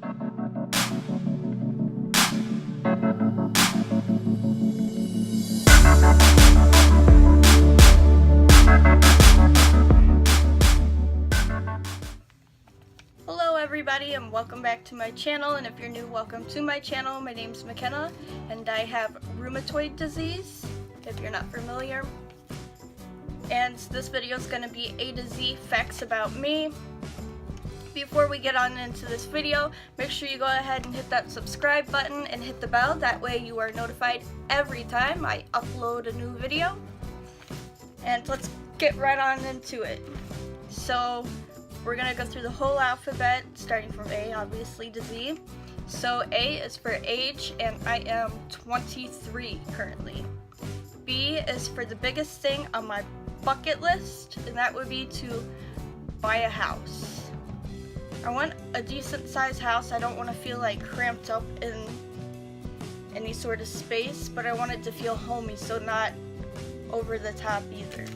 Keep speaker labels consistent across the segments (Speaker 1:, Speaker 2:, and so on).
Speaker 1: Hello everybody and welcome back to my channel, and if you're new, welcome to my channel. My name's McKenna and I have rheumatoid disease, if you're not familiar. And this video is going to be A to Z facts about me. Before we get on into this video, make sure you go ahead and hit that subscribe button and hit the bell. That way you are notified every time I upload a new video. And let's get right on into it. So we're going to go through the whole alphabet, starting from A, obviously, to Z. So A is for age, and I am 23 currently. B is for the biggest thing on my bucket list, and that would be to buy a house. I want a decent sized house. I don't want to feel like cramped up in any sort of space, but I want it to feel homey, so not over the top either.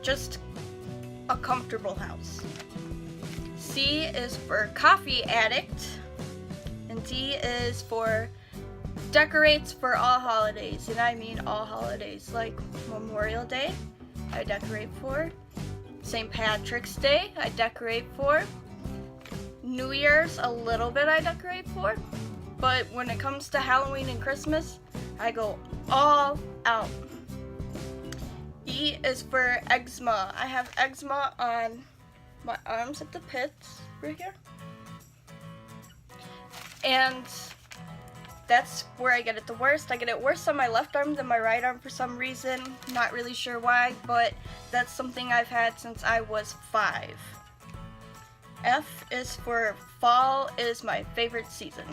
Speaker 1: Just a comfortable house. C is for coffee addict, and D is for decorates for all holidays, and I mean all holidays, like Memorial Day, I decorate for. St. Patrick's Day, I decorate for. New Year's, a little bit I decorate for. But when it comes to Halloween and Christmas, I go all out. E is for eczema. I have eczema on my arms at the pits, right here. And that's where I get it the worst. I get it worse on my left arm than my right arm for some reason. Not really sure why, but that's something I've had since I was 5. F is for fall is my favorite season.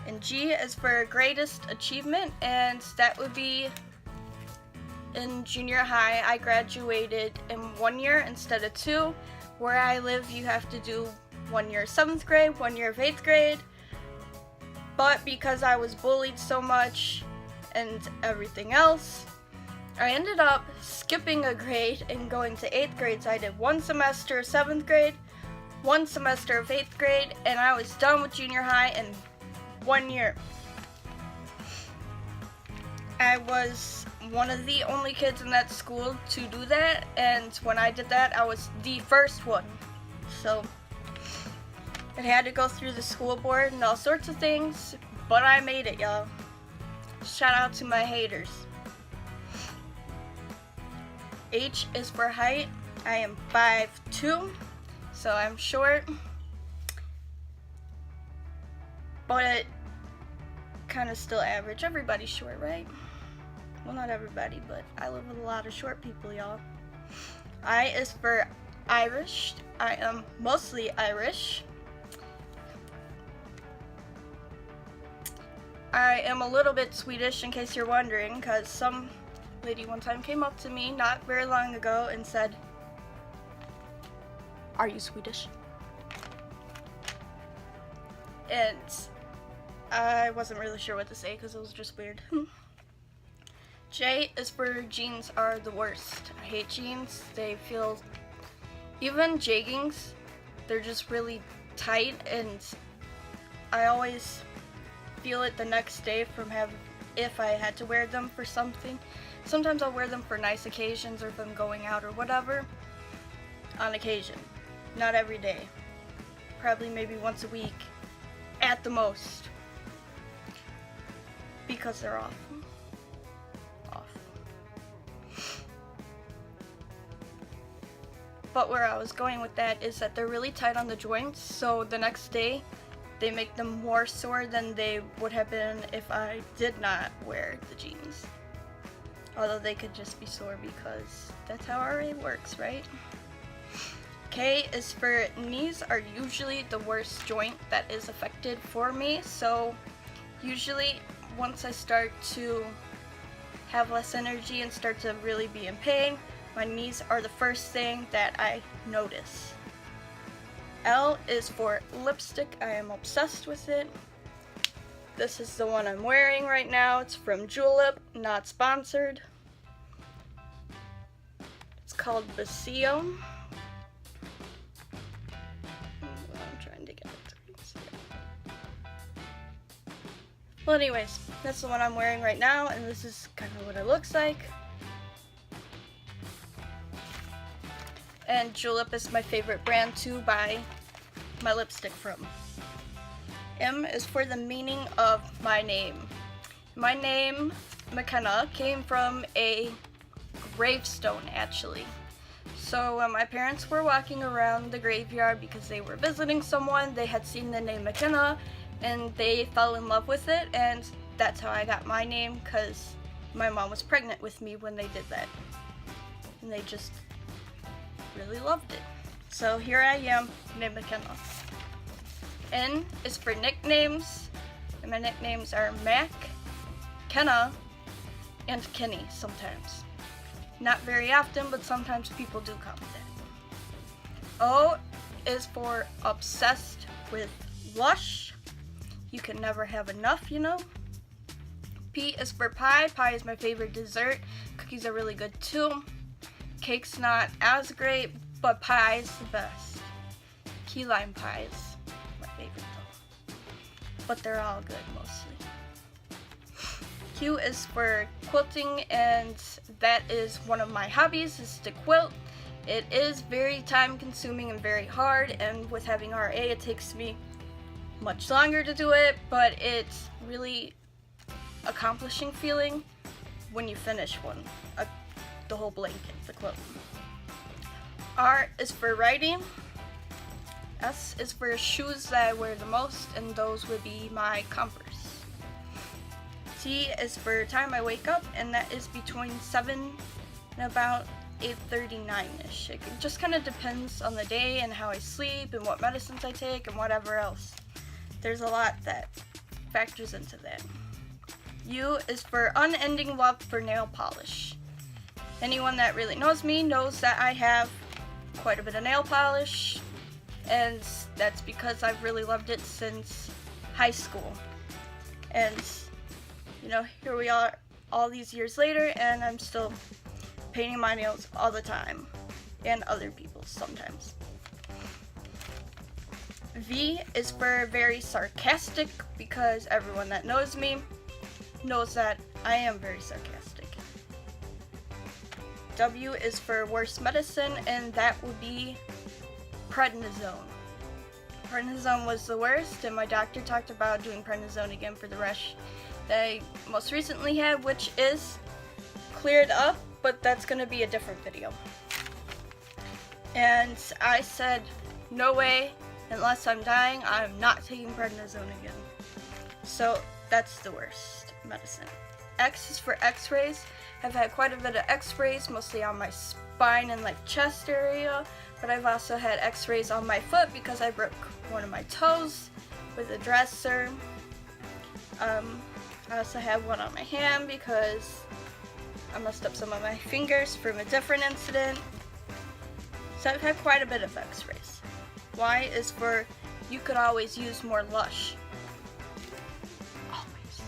Speaker 1: And G is for greatest achievement, and that would be in junior high. I graduated in 1 year instead of 2. Where I live, you have to do 1 year of 7th grade, 1 year of 8th grade. But because I was bullied so much and everything else, I ended up skipping a grade and going to 8th grade. So I did 1 semester of 7th grade, 1 semester of 8th grade, and I was done with junior high in 1 year. I was one of the only kids in that school to do that, and when I did that, I was the first one. So it had to go through the school board and all sorts of things, but I made it, y'all. Shout out to my haters. H is for height. I am 5'2", so I'm short, but kind of still average. Everybody's short, right? Well, not everybody, but I live with a lot of short people, y'all. I is for Irish. I am mostly Irish. I am a little bit Swedish, in case you're wondering, because some lady one time came up to me not very long ago and said, "Are you Swedish?" And I wasn't really sure what to say because it was just weird. J is for jeans are the worst. I hate jeans. They feel, even jeggings, they're just really tight, and I always feel it the next day from if I had to wear them for something. Sometimes I'll wear them for nice occasions or if I'm going out or whatever. On occasion. Not every day. Probably maybe once a week at the most. Because they're off. But where I was going with that is that they're really tight on the joints, so the next day they make them more sore than they would have been if I did not wear the jeans. Although they could just be sore because that's how RA works, right? K is for knees are usually the worst joint that is affected for me, so usually once I start to have less energy and start to really be in pain, my knees are the first thing that I notice. L is for lipstick. I am obsessed with it. This is the one I'm wearing right now. It's from Julep, not sponsored. It's called Basio. I'm trying to get it to Well, anyways, that's the one I'm wearing right now, and this is kind of what it looks like. And Julep is my favorite brand to buy my lipstick from. M is for the meaning of my name. My name, McKenna, came from a gravestone, actually. So my parents were walking around the graveyard because they were visiting someone. They had seen the name McKenna, and they fell in love with it, and that's how I got my name, because my mom was pregnant with me when they did that. And they just really loved it. So here I am, named McKenna. N is for nicknames, and my nicknames are Mac, Kenna, and Kenny sometimes. Not very often, but sometimes people do call me that. O is for obsessed with lush. You can never have enough, you know. P is for pie. Pie is my favorite dessert. Cookies are really good too. Cake's not as great, but pie's the best. Key lime pies, my favorite though. But they're all good mostly. Q is for quilting, and that is one of my hobbies, is to quilt. It is very time consuming and very hard, and with having RA it takes me much longer to do it, but it's really accomplishing feeling when you finish one, the whole blanket, the quilt. R is for writing. S is for shoes that I wear the most, and those would be my Converse. T is for time I wake up, and that is between 7 and about 8:39ish. It just kind of depends on the day and how I sleep and what medicines I take and whatever else. There's a lot that factors into that. U is for unending love for nail polish. Anyone that really knows me knows that I have quite a bit of nail polish, and that's because I've really loved it since high school. And you know, here we are all these years later, and I'm still painting my nails all the time, and other people's sometimes. V is for very sarcastic, because everyone that knows me knows that I am very sarcastic. W is for worst medicine, and that would be prednisone. Prednisone was the worst, and my doctor talked about doing prednisone again for the rash that I most recently had, which is cleared up, but that's going to be a different video. And I said, no way, unless I'm dying, I'm not taking prednisone again. So that's the worst medicine. X is for x-rays. I've had quite a bit of x-rays, mostly on my spine and like chest area, but I've also had x-rays on my foot because I broke one of my toes with a dresser. I also have one on my hand because I messed up some of my fingers from a different incident. So I've had quite a bit of x-rays. Y is for you could always use more lush. Always.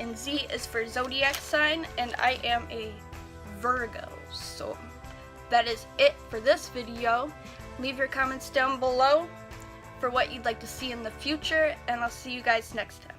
Speaker 1: And Z is for zodiac sign, and I am a Virgo. So that is it for this video. Leave your comments down below for what you'd like to see in the future, and I'll see you guys next time.